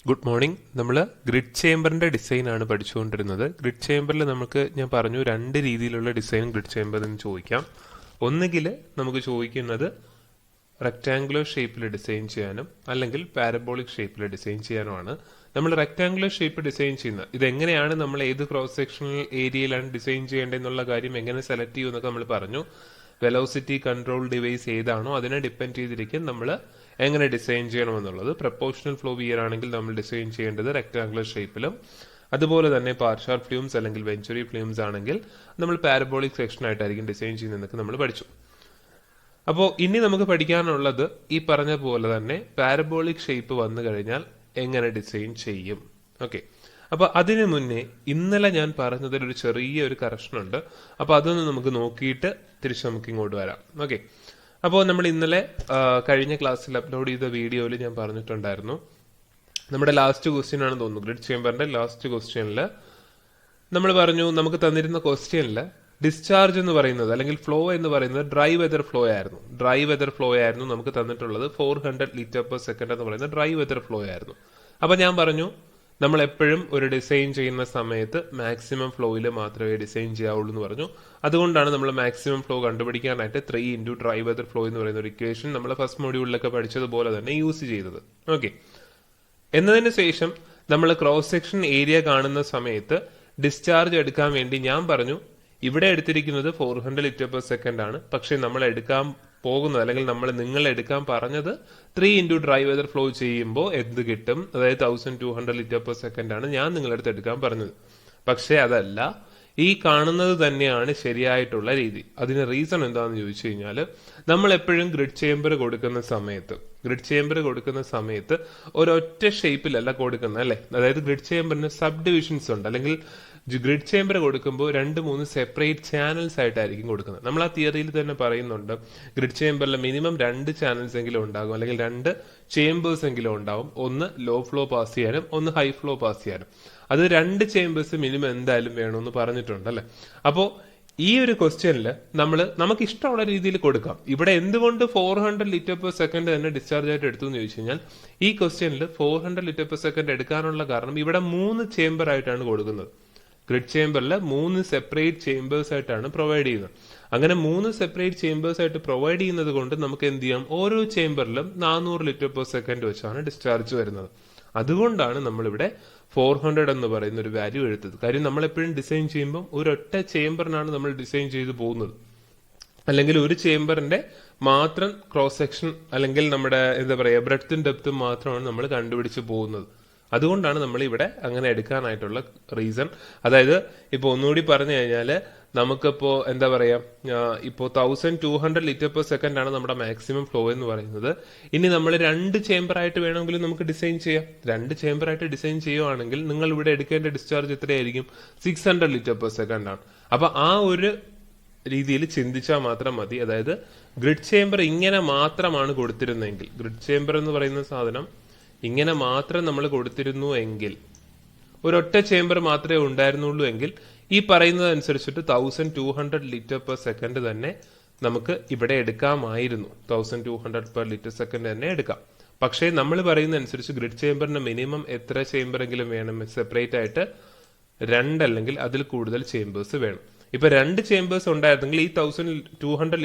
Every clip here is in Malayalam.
Good morning. നമ്മൾ ഗ്രിഡ് ചേമ്പറിന്റെ ഡിസൈൻ ആണ് പഠിച്ചുകൊണ്ടിരുന്നത്. ഗ്രിഡ് ചേമ്പറിൽ നമുക്ക് ഞാൻ പറഞ്ഞു രണ്ട് രീതിയിലുള്ള ഡിസൈൻ ഗ്രിഡ് ചേമ്പറിൽ നിന്ന് ചോദിക്കാം. ഒന്നുകിൽ നമുക്ക് ചോദിക്കുന്നത് റെക്ടാങ്കുലർ ഷേപ്പിൽ ഡിസൈൻ ചെയ്യാനും അല്ലെങ്കിൽ പാരബോളിക് ഷേപ്പിൽ ഡിസൈൻ ചെയ്യാനുമാണ്. നമ്മൾ റെക്ടാങ്കുലർ ഷേപ്പ് ഡിസൈൻ ചെയ്യുന്നത് ഇതെങ്ങനെയാണ്, നമ്മൾ ഏത് ക്രോസ് സെക്ഷണൽ ഏരിയയിലാണ് ഡിസൈൻ ചെയ്യേണ്ടതെന്നുള്ള കാര്യം എങ്ങനെ സെലക്ട് ചെയ്യുമെന്നൊക്കെ നമ്മൾ പറഞ്ഞു. വെലോസിറ്റി കൺട്രോൾ ഡിവൈസ് ഏതാണോ അതിനെ ഡിപ്പെൻഡ് ചെയ്തിരിക്കും നമ്മൾ എങ്ങനെ ഡിസൈൻ ചെയ്യണമെന്നുള്ളത്. പ്രപ്പോർഷണൽ ഫ്ലോ വിയർ ആണെങ്കിൽ നമ്മൾ ഡിസൈൻ ചെയ്യേണ്ടത് റെക്ടാങ്കുലർ ഷേപ്പിലും, അതുപോലെ തന്നെ പാർഷ്യൽ ഫ്ലൂംസ് അല്ലെങ്കിൽ വെഞ്ചുറി ഫ്ലൂംസ് ആണെങ്കിൽ നമ്മൾ പാരബോളിക് സെക്ഷൻ ആയിട്ടായിരിക്കും ഡിസൈൻ ചെയ്യുന്നതെന്നൊക്കെ നമ്മൾ പഠിച്ചു. അപ്പോൾ ഇനി നമുക്ക് പഠിക്കാനുള്ളത് ഈ പറഞ്ഞ പോലെ തന്നെ പാരബോളിക് ഷേപ്പ് വന്നു കഴിഞ്ഞാൽ എങ്ങനെ ഡിസൈൻ ചെയ്യും. ഓക്കെ, അപ്പൊ അതിനു മുന്നേ ഇന്നലെ ഞാൻ പറഞ്ഞതിൽ ഒരു ചെറിയൊരു കറക്ഷൻ ഉണ്ട്. അപ്പൊ അതൊന്ന് നമുക്ക് നോക്കിയിട്ട് തിരിച്ച് നമുക്ക് ഇങ്ങോട്ട് വരാം. ഓക്കെ, അപ്പോൾ നമ്മൾ ഇന്നലെ കഴിഞ്ഞ ക്ലാസ്സിൽ അപ്ലോഡ് ചെയ്ത വീഡിയോയിൽ ഞാൻ പറഞ്ഞിട്ടുണ്ടായിരുന്നു, നമ്മുടെ ലാസ്റ്റ് ക്വസ്റ്റ്യൻ ആണെന്ന് തോന്നുന്നു, ഗ്രിഡ് ചേമ്പറിന്റെ ലാസ്റ്റ് ക്വസ്റ്റ്യനിൽ നമ്മൾ പറഞ്ഞു നമുക്ക് തന്നിരുന്ന ക്വസ്റ്റ്യനിൽ ഡിസ്ചാർജ് എന്ന് പറയുന്നത് അല്ലെങ്കിൽ ഫ്ലോ എന്ന് പറയുന്നത് ഡ്രൈ വെതർ ഫ്ലോ ആയിരുന്നു. ഡ്രൈ വെതർ ഫ്ലോ ആയിരുന്നു നമുക്ക് തന്നിട്ടുള്ളത്. 400 ലിറ്റർ പെർ സെക്കൻഡ് എന്ന് പറയുന്നത് ഡ്രൈ വെതർ ഫ്ലോ ആയിരുന്നു. അപ്പൊ ഞാൻ പറഞ്ഞു നമ്മൾ എപ്പോഴും ഒരു ഡിസൈൻ ചെയ്യുന്ന സമയത്ത് മാക്സിമം ഫ്ലോയിൽ മാത്രമേ ഡിസൈൻ ചെയ്യാവുള്ളൂ എന്ന് പറഞ്ഞു. അതുകൊണ്ടാണ് നമ്മൾ മാക്സിമം ഫ്ലോ കണ്ടുപിടിക്കാനായിട്ട് 3 ഇൻറ്റു ഡ്രൈ വെതർ ഫ്ലോ എന്ന് പറയുന്ന ഒരു ഇക്വേഷൻ നമ്മൾ ഫസ്റ്റ് മൊഡ്യൂളിലൊക്കെ പഠിച്ചതുപോലെ തന്നെ യൂസ് ചെയ്തത്. ഓക്കെ, എന്നതിന് ശേഷം നമ്മൾ ക്രോസ് സെക്ഷൻ ഏരിയ കാണുന്ന സമയത്ത് ഡിസ്ചാർജ് എടുക്കാൻ വേണ്ടി ഞാൻ പറഞ്ഞു ഇവിടെ എടുത്തിരിക്കുന്നത് 400 ലിറ്റർ പെർ സെക്കൻഡ് ആണ്. പക്ഷെ നമ്മൾ എടുക്കാൻ പോകുന്നത് അല്ലെങ്കിൽ നിങ്ങൾ എടുക്കാൻ പറഞ്ഞത് 3 ഇൻറ്റു ഡ്രൈ വെതർ ഫ്ലോ ചെയ്യുമ്പോൾ എന്ത് കിട്ടും, അതായത് 1200 ലിറ്റർ പെർ സെക്കൻഡ് ആണ് ഞാൻ നിങ്ങളുടെ അടുത്ത് എടുക്കാൻ പറഞ്ഞത്. പക്ഷെ അതല്ല, ഈ കാണുന്നത് തന്നെയാണ് ശരിയായിട്ടുള്ള രീതി. അതിന് റീസൺ എന്താണെന്ന് ചോദിച്ചു കഴിഞ്ഞാൽ നമ്മൾ എപ്പോഴും ഗ്രിഡ് ചേമ്പർ കൊടുക്കുന്ന സമയത്ത് ഒരൊറ്റ ഷേപ്പിലല്ല കൊടുക്കുന്നത് അല്ലെ. അതായത് ഗ്രിഡ് ചേമ്പറിന് സബ് ഡിവിഷൻസ് ഉണ്ട്, അല്ലെങ്കിൽ ഗ്രിഡ് ചേമ്പർ കൊടുക്കുമ്പോൾ 2-3 സെപ്പറേറ്റ് ചാനൽസ് ആയിട്ടായിരിക്കും കൊടുക്കുന്നത്. നമ്മൾ ആ തിയറിയിൽ തന്നെ പറയുന്നുണ്ട് ഗ്രിഡ് ചേമ്പറിൽ മിനിമം 2 ചാനൽസ് എങ്കിലും ഉണ്ടാകും, അല്ലെങ്കിൽ 2 ചേമ്പേഴ്സ് എങ്കിലും ഉണ്ടാവും. ഒന്ന് ലോ ഫ്ലോ പാസ് ചെയ്യാനും ഒന്ന് ഹൈ ഫ്ലോ പാസ് ചെയ്യാനും. അത് 2 ചേമ്പേഴ്സ് മിനിമം എന്തായാലും വേണമെന്ന് പറഞ്ഞിട്ടുണ്ട് അല്ലെ. അപ്പോ ഈ ഒരു ക്വസ്റ്റ്യനിൽ നമുക്ക് ഇഷ്ടമുള്ള രീതിയിൽ കൊടുക്കാം. ഇവിടെ എന്തുകൊണ്ട് 400 ലിറ്റർ പെർ സെക്കൻഡ് തന്നെ ഡിസ്ചാർജ് ആയിട്ട് എടുത്തു എന്ന് ചോദിച്ചു കഴിഞ്ഞാൽ ഈ ക്വസ്റ്റ്യനിൽ 400 ലിറ്റർ പെർ സെക്കൻഡ് എടുക്കാനുള്ള കാരണം ഇവിടെ 3 ചേമ്പർ ആയിട്ടാണ് കൊടുക്കുന്നത്. ഗ്രിഡ് ചേമ്പറിൽ 3 സെപ്പറേറ്റ് ചേമ്പേഴ്സ് ആയിട്ടാണ് പ്രൊവൈഡ് ചെയ്യുന്നത്. അങ്ങനെ 3 സെപ്പറേറ്റ് ചേമ്പേഴ്സ് ആയിട്ട് പ്രൊവൈഡ് ചെയ്യുന്നത് കൊണ്ട് നമുക്ക് എന്ത് ചെയ്യാം, ഓരോ ചേമ്പറിലും 400 ലിറ്റർ പെർ സെക്കൻഡ് വെച്ചാണ് ഡിസ്ചാർജ് വരുന്നത്. അതുകൊണ്ടാണ് നമ്മളിവിടെ 400 എന്ന് പറയുന്ന ഒരു വാല്യൂ എടുത്തത്. കാര്യം നമ്മൾ എപ്പോഴും ഡിസൈൻ ചെയ്യുമ്പോൾ ഒരൊറ്റ ചേമ്പറിനാണ് നമ്മൾ ഡിസൈൻ ചെയ്ത് പോകുന്നത്, അല്ലെങ്കിൽ ഒരു ചേമ്പറിന്റെ മാത്രം ക്രോസ് സെക്ഷൻ അല്ലെങ്കിൽ നമ്മുടെ എന്താ പറയുക ബ്രെഡ്ത്തും ഡെപ്തും മാത്രമാണ് നമ്മൾ കണ്ടുപിടിച്ച് പോകുന്നത്. അതുകൊണ്ടാണ് നമ്മൾ ഇവിടെ അങ്ങനെ എടുക്കാനായിട്ടുള്ള റീസൺ. അതായത് ഇപ്പൊ ഒന്നുകൂടി പറഞ്ഞു കഴിഞ്ഞാൽ നമുക്കിപ്പോ എന്താ പറയാ, ഇപ്പോ 1200 ലിറ്റർ പെർ സെക്കൻഡ് ആണ് നമ്മുടെ മാക്സിമം ഫ്ലോ എന്ന് പറയുന്നത്. ഇനി നമ്മൾ 2 ചേമ്പർ ആയിട്ട് വേണമെങ്കിൽ നമുക്ക് ഡിസൈൻ ചെയ്യാം. 2 ചേമ്പർ ആയിട്ട് ഡിസൈൻ ചെയ്യുവാണെങ്കിൽ നിങ്ങൾ ഇവിടെ എടുക്കേണ്ട ഡിസ്ചാർജ് എത്രയായിരിക്കും, 600 ലിറ്റർ പെർ സെക്കൻഡ് ആണ്. അപ്പൊ ആ ഒരു രീതിയിൽ ചിന്തിച്ചാൽ മാത്രം മതി. അതായത് ഗ്രിഡ് ചേമ്പർ ഇങ്ങനെ മാത്രമാണ് കൊടുത്തിരുന്നെങ്കിൽ, ഗ്രിഡ് ചേമ്പർ എന്ന് പറയുന്ന സാധനം ഇങ്ങനെ മാത്രം നമ്മൾ കൊടുത്തിരുന്നു എങ്കിൽ, ഒരൊറ്റ ചേമ്പർ മാത്രമേ ഉണ്ടായിരുന്നുള്ളൂ എങ്കിൽ ഈ പറയുന്നത് അനുസരിച്ചിട്ട് 1200 ലിറ്റർ പെർ സെക്കൻഡ് തന്നെ നമുക്ക് ഇവിടെ എടുക്കാമായിരുന്നു. 1200 പെർ ലിറ്റർ സെക്കൻഡ് തന്നെ എടുക്കാം. പക്ഷേ നമ്മൾ പറയുന്ന അനുസരിച്ച് ഗ്രിഡ് ചേമ്പറിന് മിനിമം എത്ര ചേമ്പറെങ്കിലും വേണം, സെപ്പറേറ്റ് ആയിട്ട് 2 അല്ലെങ്കിൽ അതിൽ കൂടുതൽ ചേമ്പേഴ്സ് വേണം. ഇപ്പൊ 2 ചേമ്പേഴ്സ് ഉണ്ടായിരുന്നെങ്കിൽ ഈ 1200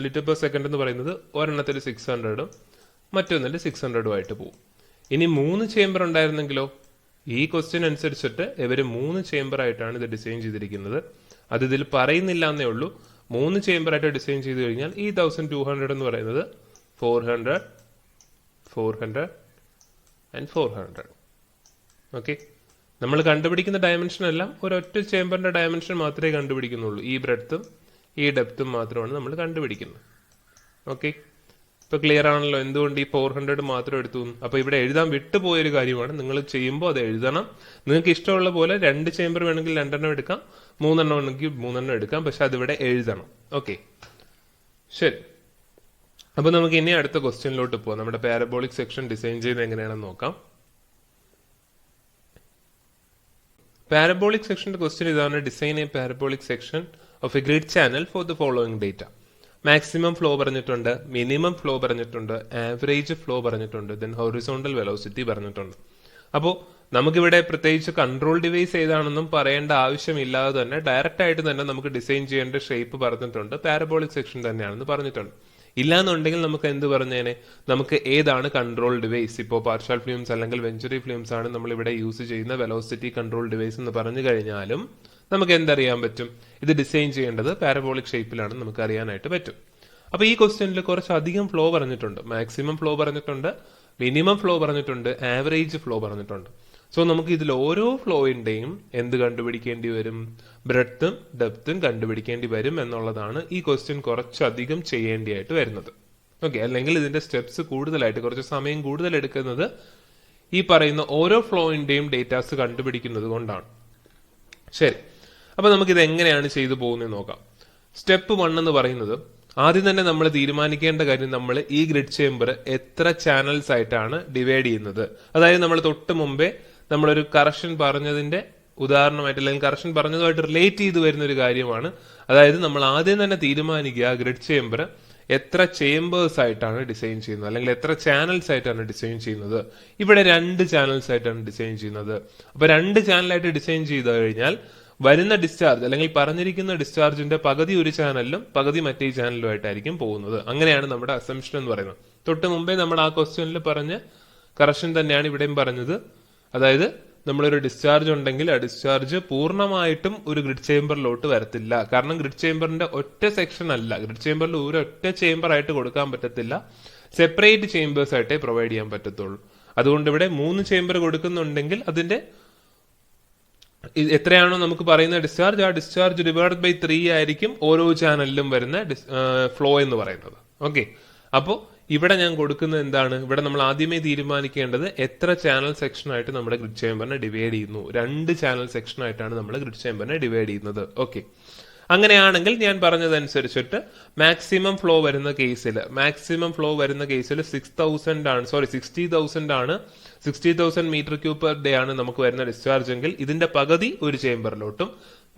ലിറ്റർ പെർ സെക്കൻഡ് എന്ന് പറയുന്നത് ഒരെണ്ണത്തിൽ 600ഉം മറ്റൊന്നിൽ 600ഉം ആയിട്ട് പോകും. ഇനി 3 ചേമ്പർ ഉണ്ടായിരുന്നെങ്കിലോ, ഈ ക്വസ്റ്റ്യൻ അനുസരിച്ചിട്ട് ഇവര് 3 ചേമ്പർ ആയിട്ടാണ് ഇത് ഡിസൈൻ ചെയ്തിരിക്കുന്നത്. അത് ഇതിൽ പറയുന്നില്ല എന്നേ ഉള്ളൂ. 3 ചേമ്പർ ആയിട്ട് ഡിസൈൻ ചെയ്ത് കഴിഞ്ഞാൽ ഈ 1200 എന്ന് പറയുന്നത് 400 and 400. ഓക്കെ, നമ്മൾ കണ്ടുപിടിക്കുന്ന ഡയമെൻഷൻ എല്ലാം ഒരൊറ്റ ചേമ്പറിന്റെ ഡയമെൻഷൻ മാത്രമേ കണ്ടുപിടിക്കുന്നുള്ളൂ. ഈ ബ്രെഡ്ത്തും ഈ ഡെപ്തും മാത്രമാണ് നമ്മൾ കണ്ടുപിടിക്കുന്നത്. ഓക്കെ, ഇപ്പൊ ക്ലിയർ ആണല്ലോ എന്തുകൊണ്ട് ഈ 400 മാത്രം എടുത്തു. അപ്പൊ ഇവിടെ എഴുതാൻ വിട്ടുപോയൊരു കാര്യമാണ്, നിങ്ങൾ ചെയ്യുമ്പോൾ അത് എഴുതണം. നിങ്ങൾക്ക് ഇഷ്ടമുള്ള പോലെ 2 ചേമ്പർ വേണമെങ്കിൽ 2 എണ്ണം എടുക്കാം, 3 എണ്ണം വേണമെങ്കിൽ 3 എണ്ണം എടുക്കാം. പക്ഷെ അതിവിടെ എഴുതണം. ഓക്കെ, ശരി. അപ്പൊ നമുക്ക് ഇനി അടുത്ത ക്വസ്റ്റ്യനിലോട്ട് പോകാം. നമ്മുടെ പാരബോളിക് സെക്ഷൻ ഡിസൈൻ ചെയ്യുന്നത് എങ്ങനെയാണെന്ന് നോക്കാം. പാരബോളിക് സെക്ഷന്റെ ക്വസ്റ്റ്യൻ ഇതാണ്: design A parabolic section of A grid channel for the following data. Maximum flow പറഞ്ഞിട്ടുണ്ട്, മിനിമം ഫ്ലോ പറഞ്ഞിട്ടുണ്ട്, ആവറേജ് ഫ്ലോ പറഞ്ഞിട്ടുണ്ട്, ദെൻ ഹൊറിസോണ്ടൽ വെലോസിറ്റി പറഞ്ഞിട്ടുണ്ട്. അപ്പോൾ നമുക്കിവിടെ പ്രത്യേകിച്ച് കൺട്രോൾ ഡിവൈസ് ഏതാണെന്നും പറയേണ്ട ആവശ്യമില്ലാതെ തന്നെ ഡയറക്റ്റ് ആയിട്ട് തന്നെ നമുക്ക് ഡിസൈൻ ചെയ്യേണ്ട ഷേപ്പ് പറഞ്ഞിട്ടുണ്ട്, പാരബോളിക് സെക്ഷൻ തന്നെയാണെന്ന് പറഞ്ഞിട്ടുണ്ട്. ഇല്ലാന്നുണ്ടെങ്കിൽ നമുക്ക് എന്ത് പറഞ്ഞേനെ, നമുക്ക് ഏതാണ് കൺട്രോൾ ഡിവൈസ്, ഇപ്പോൾ പാർഷ്യൽ ഫ്ലൂംസ് അല്ലെങ്കിൽ വെഞ്ചുറി ഫ്ലൂംസ് ആണ് നമ്മൾ ഇവിടെ യൂസ് ചെയ്യുന്ന വെലോസിറ്റി കൺട്രോൾ ഡിവൈസ് എന്ന് പറഞ്ഞു കഴിഞ്ഞാലും നമുക്ക് എന്തറിയാൻ പറ്റും, ഇത് ഡിസൈൻ ചെയ്യേണ്ടത് പാരബോളിക് ഷേപ്പിലാണെന്ന് നമുക്ക് അറിയാനായിട്ട് പറ്റും. അപ്പൊ ഈ ക്വസ്റ്റ്യനിൽ കുറച്ചധികം ഫ്ലോ പറഞ്ഞിട്ടുണ്ട്, മാക്സിമം ഫ്ലോ പറഞ്ഞിട്ടുണ്ട്, മിനിമം ഫ്ലോ പറഞ്ഞിട്ടുണ്ട്, ആവറേജ് ഫ്ലോ പറഞ്ഞിട്ടുണ്ട്. സോ നമുക്ക് ഇതിൽ ഓരോ ഫ്ലോയിന്റെയും എന്ത് കണ്ടുപിടിക്കേണ്ടി വരും, ബ്രെഡ്ത്തും ഡെപ്തും കണ്ടുപിടിക്കേണ്ടി വരും എന്നുള്ളതാണ് ഈ ക്വസ്റ്റ്യൻ കുറച്ചധികം ചെയ്യേണ്ടിയായിട്ട് വരുന്നത്. ഓക്കെ, അല്ലെങ്കിൽ ഇതിന്റെ സ്റ്റെപ്സ് കൂടുതലായിട്ട് കുറച്ച് സമയം കൂടുതൽ എടുക്കുന്നത് ഈ പറയുന്ന ഓരോ ഫ്ലോയിന്റെയും ഡേറ്റാസ് കണ്ടുപിടിക്കുന്നത് കൊണ്ടാണ്. ശരി, അപ്പൊ നമുക്ക് ഇത് എങ്ങനെയാണ് ചെയ്തു പോകുന്നത് നോക്കാം. സ്റ്റെപ്പ് 1 എന്ന് പറയുന്നത് ആദ്യം തന്നെ നമ്മൾ തീരുമാനിക്കേണ്ട കാര്യം, നമ്മൾ ഈ ഗ്രിഡ് ചേംബർ എത്ര ചാനൽസ് ആയിട്ടാണ് ഡിവൈഡ് ചെയ്യുന്നത്. അതായത് നമ്മൾ തൊട്ട് മുമ്പേ നമ്മളൊരു കറക്ഷൻ പറഞ്ഞതിന്റെ ഉദാഹരണമായിട്ട് അല്ലെങ്കിൽ കറക്ഷൻ പറഞ്ഞതുമായിട്ട് റിലേറ്റ് ചെയ്ത് വരുന്ന ഒരു കാര്യമാണ്. അതായത് നമ്മൾ ആദ്യം തന്നെ തീരുമാനിക്കുക ഗ്രിഡ് ചേംബർ എത്ര ചേംബേഴ്സ് ആയിട്ടാണ് ഡിസൈൻ ചെയ്യുന്നത്, അല്ലെങ്കിൽ എത്ര ചാനൽസ് ആയിട്ടാണ് ഡിസൈൻ ചെയ്യുന്നത്. ഇവിടെ 2 ചാനൽസ് ആയിട്ടാണ് ഡിസൈൻ ചെയ്യുന്നത്. അപ്പൊ 2 ചാനലായിട്ട് ഡിസൈൻ ചെയ്ത് കഴിഞ്ഞാൽ വരുന്ന ഡിസ്ചാർജ് അല്ലെങ്കിൽ പറഞ്ഞിരിക്കുന്ന ഡിസ്ചാർജിന്റെ പകുതി ഒരു ചാനലിലും പകുതി മറ്റേ ചാനലുമായിട്ടായിരിക്കും പോകുന്നത്. അങ്ങനെയാണ് നമ്മുടെ അസംഷൻ എന്ന് പറയുന്നത്. തൊട്ട് മുമ്പേ നമ്മൾ ആ ക്വസ്റ്റ്യനിൽ പറഞ്ഞ കറക്ഷൻ തന്നെയാണ് ഇവിടെയും പറഞ്ഞത്. അതായത് നമ്മളൊരു ഡിസ്ചാർജ് ഉണ്ടെങ്കിൽ ആ ഡിസ്ചാർജ് പൂർണ്ണമായിട്ടും ഒരു ഗ്രിഡ് ചേംബറിലോട്ട് വരത്തില്ല. കാരണം ഗ്രിഡ് ചേംബറിന്റെ ഒറ്റ സെക്ഷൻ അല്ല, ഗ്രിഡ് ചേംബറിൽ ഒരു ഒറ്റ ചേംബർ ആയിട്ട് കൊടുക്കാൻ പറ്റത്തില്ല, സെപ്പറേറ്റ് ചേംബേഴ്സ് ആയിട്ടേ പ്രൊവൈഡ് ചെയ്യാൻ പറ്റത്തുള്ളൂ. അതുകൊണ്ട് ഇവിടെ 3 ചേംബർ കൊടുക്കുന്നുണ്ടെങ്കിൽ അതിന്റെ എത്രയാണോ നമുക്ക് പറയുന്ന ഡിസ്ചാർജ്, ആ ഡിസ്ചാർജ് ഡിവൈഡ് ബൈ 3 ആയിരിക്കും ഓരോ ചാനലിലും വരുന്ന ഫ്ലോ എന്ന് പറയുന്നത്. ഓക്കെ, അപ്പോൾ ഇവിടെ ഞാൻ കൊടുക്കുന്നത് എന്താണ്, ഇവിടെ നമ്മൾ ആദ്യമേ തീരുമാനിക്കേണ്ടത് എത്ര ചാനൽ സെക്ഷൻ ആയിട്ട് നമ്മുടെ ഗ്രിഡ് ചേംബറിനെ ഡിവൈഡ് ചെയ്യുന്നു. 2 ചാനൽ സെക്ഷൻ ആയിട്ടാണ് നമ്മൾ ഗ്രിഡ് ചേംബറിനെ ഡിവൈഡ് ചെയ്യുന്നത്. ഓക്കെ, അങ്ങനെയാണെങ്കിൽ ഞാൻ പറഞ്ഞതനുസരിച്ചിട്ട് മാക്സിമം ഫ്ലോ വരുന്ന കേസിൽ 60,000 ആണ്, 60,000 മീറ്റർ ക്യൂബ് പെർ ഡേ ആണ് നമുക്ക് വരുന്ന ഡിസ്ചാർജ് എങ്കിൽ ഇതിന്റെ പകുതി ഒരു ചേംബറിലോട്ടും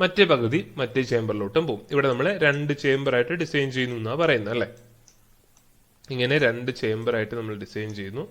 മറ്റേ പകുതി മറ്റേ ചേംബറിലോട്ടും പോകും. ഇവിടെ നമ്മൾ 2 ചേംബർ ആയിട്ട് ഡിസൈൻ ചെയ്യുന്നു എന്നാ പറയുന്നത് അല്ലെ. ഇങ്ങനെ 2 ചേംബർ ആയിട്ട് നമ്മൾ ഡിസൈൻ ചെയ്യുന്നു.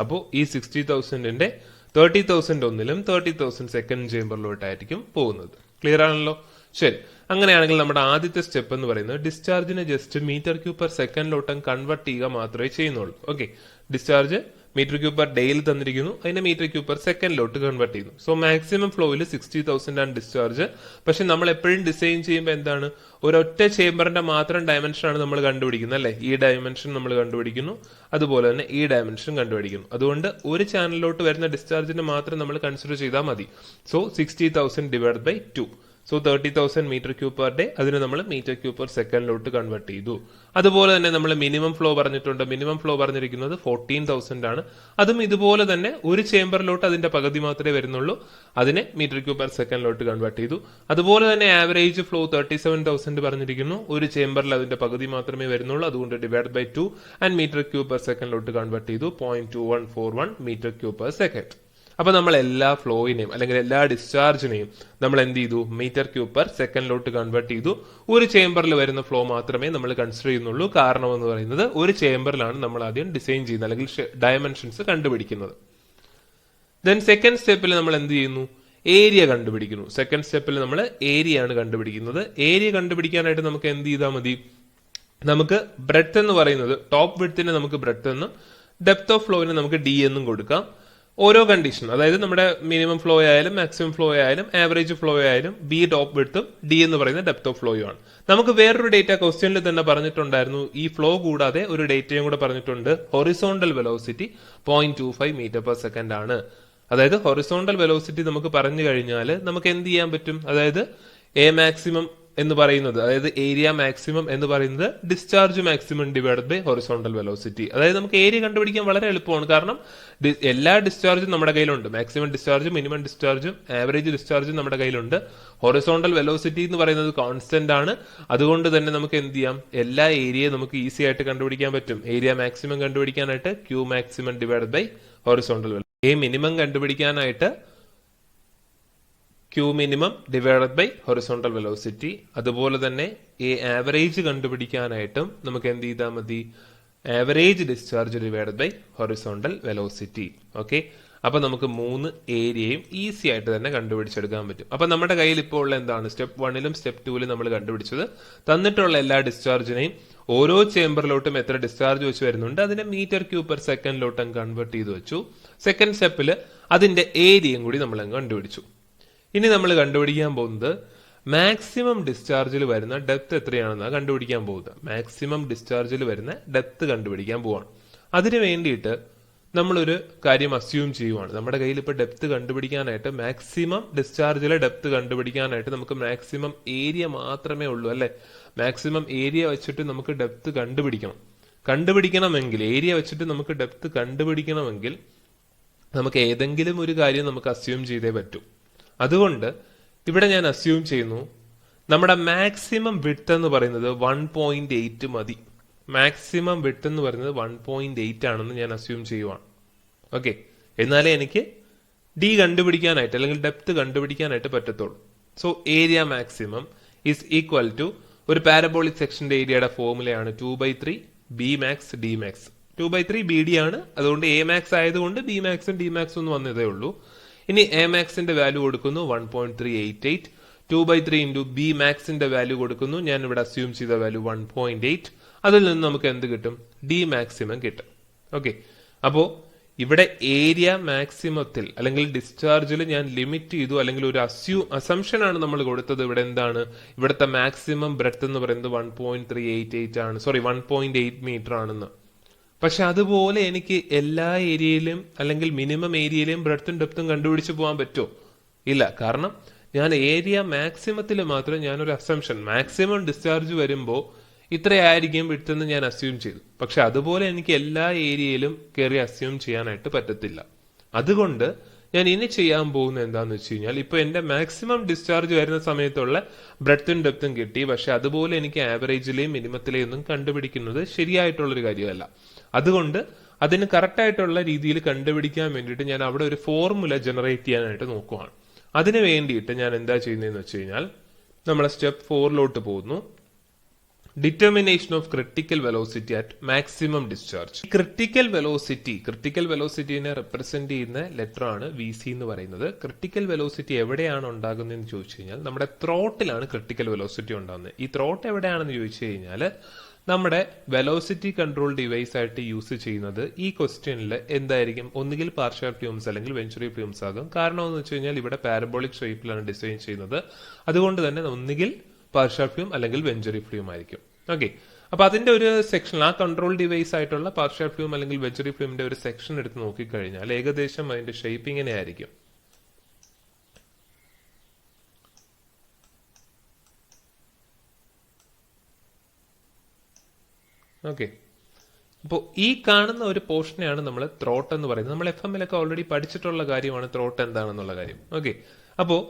അപ്പോൾ ഈ 60,000ന്റെ 30,000 ഒന്നിലും 30,000 സെക്കൻഡ് ചേംബറിലോട്ടായിരിക്കും പോകുന്നത്. ക്ലിയർ ആണല്ലോ? ശരി, അങ്ങനെയാണെങ്കിൽ നമ്മുടെ ആദ്യത്തെ സ്റ്റെപ്പ് എന്ന് പറയുന്നത് ഡിസ്ചാർജിനെ ജസ്റ്റ് മീറ്റർ ക്യൂബ് പെർ സെക്കൻഡിലോട്ടും കൺവേർട്ട് ചെയ്യുക മാത്രമേ ചെയ്യുന്നുള്ളൂ. Okay, discharge meter cube per ഡേയിൽ തന്നിരിക്കുന്നു, അതിനെ മീറ്റർ ക്യൂബ് പെർ സെക്കൻഡിലോട്ട് കൺവേർട്ട് ചെയ്യുന്നു. സോ മാക്സിമം ഫ്ലോയിൽ 60,000 ആണ് ഡിസ്ചാർജ്. പക്ഷെ നമ്മൾ എപ്പോഴും ഡിസൈൻ ചെയ്യുമ്പോൾ എന്താണ്, ഒരൊറ്റ ചേംബറിന്റെ മാത്രം ഡയമെൻഷൻ ആണ് നമ്മൾ കണ്ടുപിടിക്കുന്നത് അല്ലെ. ഈ ഡയമെൻഷൻ നമ്മൾ കണ്ടുപിടിക്കുന്നു, അതുപോലെ തന്നെ ഈ ഡയമെൻഷൻ കണ്ടുപിടിക്കുന്നു. അതുകൊണ്ട് ഒരു ചാനലിലോട്ട് വരുന്ന ഡിസ്ചാർജിനെ മാത്രം നമ്മൾ കൺസിഡർ ചെയ്താൽ മതി. So 60,000 divide by 2, so 30,000 metre cube per day, അതിന് നമ്മൾ മീറ്റർ ക്യൂബ് പെർ സെക്കൻഡിലോട്ട് കൺവേർട്ട് ചെയ്തു. അതുപോലെ തന്നെ നമ്മൾ മിനിമം ഫ്ലോ പറഞ്ഞിട്ടുണ്ട്. മിനിമം ഫ്ലോ പറഞ്ഞിരിക്കുന്നത് 14,000 ആണ്. അതും ഇതുപോലെ തന്നെ ഒരു ചേംബറിലോട്ട് അതിന്റെ പകുതി മാത്രമേ വരുന്നുള്ളൂ, അതിനെ മീറ്റർ ക്യൂബ് പെർ സെക്കൻഡിലോട്ട് കൺവേർട്ട് ചെയ്തു. അതുപോലെ തന്നെ ആവറേജ് ഫ്ലോ 37,000 പറഞ്ഞിരിക്കുന്നു, ഒരു ചേംബറിൽ അതിന്റെ പകുതി മാത്രമേ വരുന്നുള്ളൂ, അതുകൊണ്ട് divide by 2 and meter cube per സെക്കൻഡിലോട്ട് കൺവേർട്ട് ചെയ്തു 0.2141 മീറ്റർ ക്യൂബ് പെർ സെക്കൻഡ്. അപ്പൊ നമ്മൾ എല്ലാ ഫ്ലോയിനെയും അല്ലെങ്കിൽ എല്ലാ ഡിസ്ചാർജിനെയും നമ്മൾ എന്ത് ചെയ്തു, മീറ്റർ ക്യൂബ് പെർ സെക്കൻഡിലോട്ട് കൺവേർട്ട് ചെയ്തു. ഒരു ചേംബറിൽ വരുന്ന ഫ്ലോ മാത്രമേ നമ്മൾ കൺസിഡർ ചെയ്യുന്നുള്ളൂ. കാരണം എന്ന് പറയുന്നത് ഒരു ചേംബറിലാണ് നമ്മൾ ആദ്യം ഡിസൈൻ ചെയ്യുന്നത് അല്ലെങ്കിൽ ഡയമെൻഷൻസ് കണ്ടുപിടിക്കുന്നത്. ദെൻ സെക്കൻഡ് സ്റ്റെപ്പിൽ നമ്മൾ എന്ത് ചെയ്യുന്നു, ഏരിയ കണ്ടുപിടിക്കുന്നു. സെക്കൻഡ് സ്റ്റെപ്പിൽ നമ്മൾ ഏരിയ ആണ് കണ്ടുപിടിക്കുന്നത്. ഏരിയ കണ്ടുപിടിക്കാനായിട്ട് നമുക്ക് എന്ത് ചെയ്താൽ മതി, നമുക്ക് ബ്രെഡ്ത്ത് എന്ന് പറയുന്നത് ടോപ്പ് വിഡ്ത്തിന് നമുക്ക് ബ്രെഡ്ത്ത് എന്നും ഡെപ്ത് ഓഫ് ഫ്ലോയിന് നമുക്ക് ഡി എന്നും കൊടുക്കാം. ഓരോ കണ്ടീഷൻ, അതായത് നമ്മുടെ മിനിമം ഫ്ലോ ആയാലും മാക്സിമം ഫ്ലോ ആയാലും ആവറേജ് ഫ്ലോ ആയാലും ബി ടോപ്പ് വിഡ്ത്തും ഡി എന്ന് പറയുന്ന ഡെപ്ത് ഓഫ് ഫ്ലോയും ആണ്. നമുക്ക് വേറൊരു ഡേറ്റ ക്വസ്റ്റ്യനിൽ തന്നെ പറഞ്ഞിട്ടുണ്ടായിരുന്നു, ഈ ഫ്ലോ കൂടാതെ ഒരു ഡേറ്റയും കൂടെ പറഞ്ഞിട്ടുണ്ട്. Horizontal velocity 0.25 metre per second ആണ്. അതായത് ഹൊറിസോണ്ടൽ വെലോസിറ്റി നമുക്ക് പറഞ്ഞു കഴിഞ്ഞാൽ നമുക്ക് എന്ത് ചെയ്യാൻ പറ്റും, അതായത് എ മാക്സിമം എന്ന് പറയുന്നത്, അതായത് ഏരിയ മാക്സിമം എന്ന് പറയുന്നത് discharge maximum divide by horizontal velocity. അതായത് നമുക്ക് ഏരിയ കണ്ടുപിടിക്കാൻ വളരെ എളുപ്പമാണ്. കാരണം എല്ലാ ഡിസ്ചാർജും നമ്മുടെ കയ്യിലുണ്ട്. മാക്സിമം ഡിസ്ചാർജും മിനിമം ഡിസ്ചാർജും ആവറേജ് ഡിസ്ചാർജും നമ്മുടെ കയ്യിലുണ്ട്. ഹൊറിസോണ്ടൽ വെലോസിറ്റി എന്ന് പറയുന്നത് കോൺസ്റ്റന്റ് ആണ്. അതുകൊണ്ട് തന്നെ നമുക്ക് എന്ത് ചെയ്യാം, എല്ലാ ഏരിയയും നമുക്ക് ഈസി ആയിട്ട് കണ്ടുപിടിക്കാൻ പറ്റും. ഏരിയ മാക്സിമം കണ്ടുപിടിക്കാനായിട്ട് Q maximum divide by horizontal velocity, A minimum കണ്ടുപിടിക്കാനായിട്ട് Q minimum divided by horizontal velocity. അതുപോലെ തന്നെ എ ആവറേജ് കണ്ടുപിടിക്കാനായിട്ടും നമുക്ക് എന്ത് ചെയ്താൽ മതി, average discharge divided by horizontal velocity. Okay, അപ്പൊ നമുക്ക് 3 ഏരിയയും ഈസി ആയിട്ട് തന്നെ കണ്ടുപിടിച്ചെടുക്കാൻ പറ്റും. അപ്പൊ നമ്മുടെ കയ്യിൽ ഇപ്പോൾ ഉള്ള എന്താണ്, സ്റ്റെപ്പ് 1ലും സ്റ്റെപ്പ് 2ലും നമ്മൾ കണ്ടുപിടിച്ചത് തന്നിട്ടുള്ള എല്ലാ ഡിസ്ചാർജിനെയും ഓരോ ചേംബറിലോട്ടും എത്ര ഡിസ്ചാർജ് വെച്ച് വരുന്നുണ്ട് അതിനെ മീറ്റർ ക്യൂബ് പെർ സെക്കൻഡിലോട്ടും കൺവേർട്ട് ചെയ്ത് വെച്ചു. സെക്കൻഡ് സ്റ്റെപ്പിൽ അതിന്റെ ഏരിയയും കൂടി നമ്മൾ കണ്ടുപിടിച്ചു. ഇനി നമ്മൾ കണ്ടുപിടിക്കാൻ പോകുന്നത് മാക്സിമം ഡിസ്ചാർജിൽ വരുന്ന ഡെപ്ത് എത്രയാണെന്നാണ് കണ്ടുപിടിക്കാൻ പോകുന്നത്. മാക്സിമം ഡിസ്ചാർജിൽ വരുന്ന ഡെപ്ത് കണ്ടുപിടിക്കാൻ പോവാണ്. അതിനു വേണ്ടിയിട്ട് നമ്മളൊരു കാര്യം അസ്യൂം ചെയ്യുവാണ്. നമ്മുടെ കയ്യിൽ ഇപ്പോൾ ഡെപ്ത് കണ്ടുപിടിക്കാനായിട്ട്, മാക്സിമം ഡിസ്ചാർജിലെ ഡെപ്ത് കണ്ടുപിടിക്കാനായിട്ട് നമുക്ക് മാക്സിമം ഏരിയ മാത്രമേ ഉള്ളൂ അല്ലെ. മാക്സിമം ഏരിയ വെച്ചിട്ട് നമുക്ക് ഡെപ്ത് കണ്ടുപിടിക്കണമെങ്കിൽ ഏരിയ വെച്ചിട്ട് നമുക്ക് ഡെപ്ത് കണ്ടുപിടിക്കണമെങ്കിൽ നമുക്ക് ഏതെങ്കിലും ഒരു കാര്യം നമുക്ക് അസ്യൂം ചെയ്തേ പറ്റൂ. അതുകൊണ്ട് ഇവിടെ ഞാൻ അസ്യൂം ചെയ്യുന്നു നമ്മുടെ മാക്സിമം വിഡ്ത്ത് എന്ന് പറയുന്നത് 1.8 മതി. മാക്സിമം വിഡ്ത്ത് എന്ന് പറയുന്നത് 1.8 ആണെന്ന് ഞാൻ അസ്യൂം ചെയ്യുവാണ്. ഓക്കെ, എന്നാലേ എനിക്ക് ഡി കണ്ടുപിടിക്കാനായിട്ട് അല്ലെങ്കിൽ ഡെപ്ത് കണ്ടുപിടിക്കാനായിട്ട് പറ്റത്തുള്ളൂ. So area maximum is equal to, ഒരു പാരബോളിക് സെക്ഷന്റെ ഏരിയയുടെ ഫോർമുലയാണ് 2/3 B max D max. 2/3 B D ആണ്, അതുകൊണ്ട് എ മാക്സ് ആയതുകൊണ്ട് ബി മാക്സും ഡി മാക്സും ഒന്ന് വന്നതേ ഉള്ളൂ. ഇനി എ മാക്സിന്റെ വാല്യൂ കൊടുക്കുന്നു 1.388. 2/3 ഇൻറ്റു ബി മാക്സിന്റെ വാല്യൂ കൊടുക്കുന്നു, ഞാൻ ഇവിടെ അസ്യൂം ചെയ്ത വാല്യൂ 1.8. അതിൽ നിന്ന് നമുക്ക് എന്ത് കിട്ടും, ഡി മാക്സിമം കിട്ടും. ഓക്കെ, അപ്പോ ഇവിടെ ഏരിയ മാക്സിമത്തിൽ അല്ലെങ്കിൽ ഡിസ്ചാർജിൽ ഞാൻ ലിമിറ്റ് ചെയ്തു, അല്ലെങ്കിൽ ഒരു അസംഷൻ ആണ് നമ്മൾ കൊടുത്തത്. ഇവിടെ എന്താണ്, ഇവിടുത്തെ മാക്സിമം ബ്രെഡ്ത്ത് എന്ന് പറയുന്നത് 1.388 ആണ്, 1.8 മീറ്റർ ആണെന്ന്. പക്ഷെ അതുപോലെ എനിക്ക് എല്ലാ ഏരിയയിലും അല്ലെങ്കിൽ മിനിമം ഏരിയയിലും ബ്രെഡ്ത്തും ഡെപ്തും കണ്ടുപിടിച്ച് പോകാൻ പറ്റുമോ? ഇല്ല. കാരണം ഞാൻ ഏരിയ മാക്സിമത്തിൽ മാത്രം ഞാനൊരു അസംഷൻ, മാക്സിമം ഡിസ്ചാർജ് വരുമ്പോൾ ഇത്രയായിരിക്കും വിട്ടെന്ന് ഞാൻ അസ്യൂം ചെയ്തു. പക്ഷെ അതുപോലെ എനിക്ക് എല്ലാ ഏരിയയിലും കയറി അസ്യൂം ചെയ്യാനായിട്ട് പറ്റത്തില്ല. അതുകൊണ്ട് ഞാൻ ഇനി ചെയ്യാൻ പോകുന്നത് എന്താന്ന് വെച്ച് കഴിഞ്ഞാൽ, ഇപ്പൊ എന്റെ മാക്സിമം ഡിസ്ചാർജ് വരുന്ന സമയത്തുള്ള ബ്രെഡ്ത്തും ഡെപ്തും കിട്ടി, പക്ഷെ അതുപോലെ എനിക്ക് ആവറേജിലെയും മിനിമത്തിലെയും ഒന്നും കണ്ടുപിടിക്കുന്നത് ശരിയായിട്ടുള്ളൊരു കാര്യമല്ല. അതുകൊണ്ട് അതിന് കറക്റ്റ് ആയിട്ടുള്ള രീതിയിൽ കണ്ടുപിടിക്കാൻ വേണ്ടിയിട്ട് ഞാൻ അവിടെ ഒരു ഫോർമുല ജനറേറ്റ് ചെയ്യാനായിട്ട് നോക്കുവാണ്. അതിന് വേണ്ടിയിട്ട് ഞാൻ എന്താ ചെയ്യുന്നതെന്ന് വെച്ച് കഴിഞ്ഞാൽ, നമ്മളെ സ്റ്റെപ്പ് 4ലോട്ട് പോകുന്നു. Determination of critical velocity at maximum discharge. Critical വെലോസിറ്റിനെ റെപ്രസെന്റ് ചെയ്യുന്ന ലെറ്റർ ആണ് വി സി എന്ന് പറയുന്നത്. ക്രിട്ടിക്കൽ വെലോസിറ്റി എവിടെയാണ് ഉണ്ടാകുന്നതെന്ന് ചോദിച്ചു കഴിഞ്ഞാൽ, നമ്മുടെ ത്രോട്ടിലാണ് ക്രിട്ടിക്കൽ വെലോസിറ്റി ഉണ്ടാകുന്നത്. ഈ ത്രോട്ട് എവിടെയാണെന്ന് ചോദിച്ചു കഴിഞ്ഞാൽ, നമ്മുടെ വെലോസിറ്റി കൺട്രോൾ ഡിവൈസ് ആയിട്ട് യൂസ് ചെയ്യുന്നത് ഈ ക്വസ്റ്റ്യനിൽ എന്തായിരിക്കും, ഒന്നുകിൽ പാർഷ്യൽ ഫ്ലൂംസ് അല്ലെങ്കിൽ വെഞ്ചുറി ഫ്ലൂംസ് ആകും. കാരണം എന്ന് വെച്ച് കഴിഞ്ഞാൽ ഇവിടെ പാരബോളിക് ഷേപ്പിലാണ് ഡിസൈൻ ചെയ്യുന്നത്. അതുകൊണ്ട് തന്നെ ഒന്നുകിൽ പാർഷ്യൽ ഫ്ലൂം അല്ലെങ്കിൽ വെഞ്ചുറി ഫ്ലൂം ആയിരിക്കും. ഓക്കെ, അപ്പൊ അതിന്റെ ഒരു സെക്ഷൻ, ആ കൺട്രോൾ ഡിവൈസ് ആയിട്ടുള്ള പാർഷ്യൽ ഫ്ലൂം അല്ലെങ്കിൽ വെഞ്ചുറി ഫ്ലൂമിന്റെ ഒരു സെക്ഷൻ എടുത്ത് നോക്കിക്കഴിഞ്ഞാൽ ഏകദേശം അതിന്റെ ഷേപ്പ് ഇങ്ങനെ ആയിരിക്കും. ഓക്കെ, അപ്പോൾ ഈ കാണുന്ന ഒരു പോർഷനെയാണ് നമ്മൾ ത്രോട്ട് എന്ന് പറയുന്നത്. നമ്മൾ FM ലൊക്കെ ഓൾറെഡി പഠിച്ചിട്ടുള്ള കാര്യമാണ് ത്രോട്ട് എന്താണെന്നുള്ള കാര്യം. ഓക്കെ, അപ്പോൾ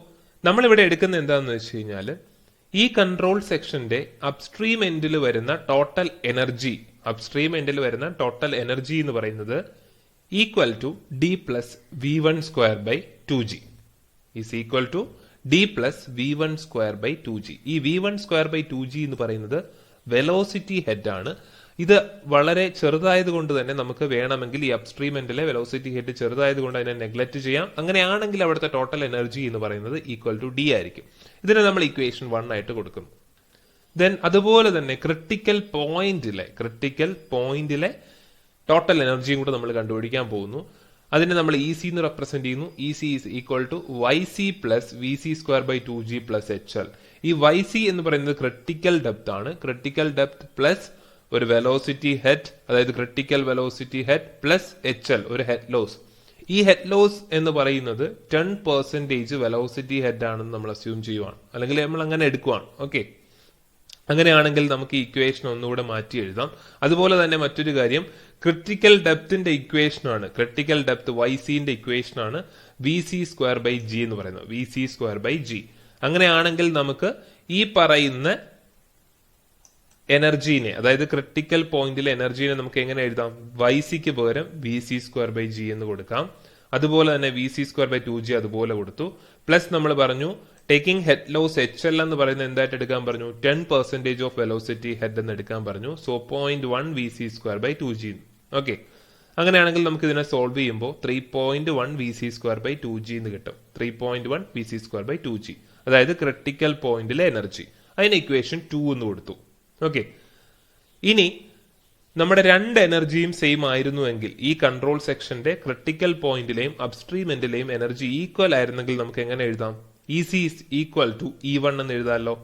നമ്മളിവിടെ എടുക്കുന്ന എന്താണെന്ന് വെച്ച് കഴിഞ്ഞാൽ, ഈ കൺട്രോൾ സെക്ഷന്റെ അപ്സ്ട്രീം എൻഡിൽ വരുന്ന ടോട്ടൽ എനർജി, എന്ന് പറയുന്നത് equal to D plus V1 square by 2G is equal to D plus V1 square by 2G. ഈ V1 സ്ക്വയർ ബൈ 2G എന്ന് പറയുന്നത് വെലോസിറ്റി ഹെഡ് ആണ്. ഇത് വളരെ ചെറുതായത് കൊണ്ട് തന്നെ നമുക്ക് വേണമെങ്കിൽ ഈ അപ്സ്ട്രീം എൻഡിലെ വെലോസിറ്റി ഹെഡ് ചെറുതായത് കൊണ്ട് അതിനെ നെഗ്ലക്ട് ചെയ്യാം. അങ്ങനെയാണെങ്കിൽ അവിടുത്തെ ടോട്ടൽ എനർജി എന്ന് പറയുന്നത് ഈക്വൽ ടു ഡി ആയിരിക്കും. ഇതിനെ നമ്മൾ ഇക്വേഷൻ 1 ആയിട്ട് കൊടുക്കും. ദെൻ അതുപോലെ തന്നെ ക്രിട്ടിക്കൽ പോയിന്റിലെ ടോട്ടൽ എനർജിയും കൂടെ നമ്മൾ കണ്ടുപിടിക്കാൻ പോകുന്നു. അതിനെ നമ്മൾ EC എന്ന് റെപ്രസെന്റ് ചെയ്യുന്നു. EC is equal to YC plus VC square by 2G plus HL. ഈ YC എന്ന് പറയുന്നത് ക്രിട്ടിക്കൽ ഡെപ്ത് ആണ്. ക്രിട്ടിക്കൽ ഡെപ്ത് പ്ലസ് ഒരു വെലോസിറ്റി ഹെഡ്, അതായത് critical velocity head plus HL, ഒരു ഹെഡ് ലോസ്. ഈ ഹെഡ് ലോസ് എന്ന് പറയുന്നത് 10% വെലോസിറ്റി ഹെഡ് ആണെന്ന് നമ്മൾ അസ്യൂം ചെയ്യുവാണ്, അല്ലെങ്കിൽ നമ്മൾ അങ്ങനെ എടുക്കുവാണ്. ഓക്കെ, അങ്ങനെയാണെങ്കിൽ നമുക്ക് ഈ ഇക്വേഷൻ ഒന്നുകൂടെ മാറ്റി എഴുതാം. അതുപോലെ തന്നെ മറ്റൊരു കാര്യം, ക്രിട്ടിക്കൽ ഡെപ്തിന്റെ ഇക്വേഷനാണ്, ക്രിട്ടിക്കൽ ഡെപ്ത് YCന്റെ ഇക്വേഷനാണ് VC സ്ക്വയർ ബൈ G എന്ന് പറയുന്നത്, VC സ്ക്വയർ ബൈ G. അങ്ങനെയാണെങ്കിൽ നമുക്ക് ഈ പറയുന്ന എനർജീനെ, അതായത് ക്രിട്ടിക്കൽ പോയിന്റിലെ എനർജീനെ നമുക്ക് എങ്ങനെ എഴുതാം, YCക്ക് പകരം VC സ്ക്വയർ ബൈ G എന്ന് കൊടുക്കാം. അതുപോലെ തന്നെ VC സ്ക്വയർ ബൈ 2G അതുപോലെ കൊടുത്തു. പ്ലസ് നമ്മൾ പറഞ്ഞു ടേക്കിംഗ് ഹെഡ് ലോസ് HL എന്ന് പറയുന്നത് എന്തായിട്ട് എടുക്കാൻ പറഞ്ഞു, 10% ഓഫ് വെലോസിറ്റി ഹെഡ് എന്ന് എടുക്കാൻ പറഞ്ഞു. So 0.1 VC square by 2G. Okay, അങ്ങനെയാണെങ്കിൽ നമുക്ക് ഇതിനെ സോൾവ് ചെയ്യുമ്പോൾ 3.1 Vc²/2g എന്ന് കിട്ടും. 3.1 Vc²/2g, അതായത് ക്രിട്ടിക്കൽ പോയിന്റിലെ എനർജി. അതിന് ഇക്വേഷൻ 2 എന്ന് കൊടുത്തു. ഓക്കെ, ഇനി നമ്മുടെ രണ്ട് എനർജിയും സെയിം ആയിരുന്നുവെങ്കിൽ ഈ കൺട്രോൾ സെക്ഷന്റെ ക്രിട്ടിക്കൽ പോയിന്റിലെയും അപ്സ്ട്രീം എൻഡിലെയും എനർജി ഈക്വൽ ആയിരുന്നെങ്കിൽ നമുക്ക് എങ്ങനെ എഴുതാം? EC is equal to E1 എന്ന് എഴുതാമല്ലോ.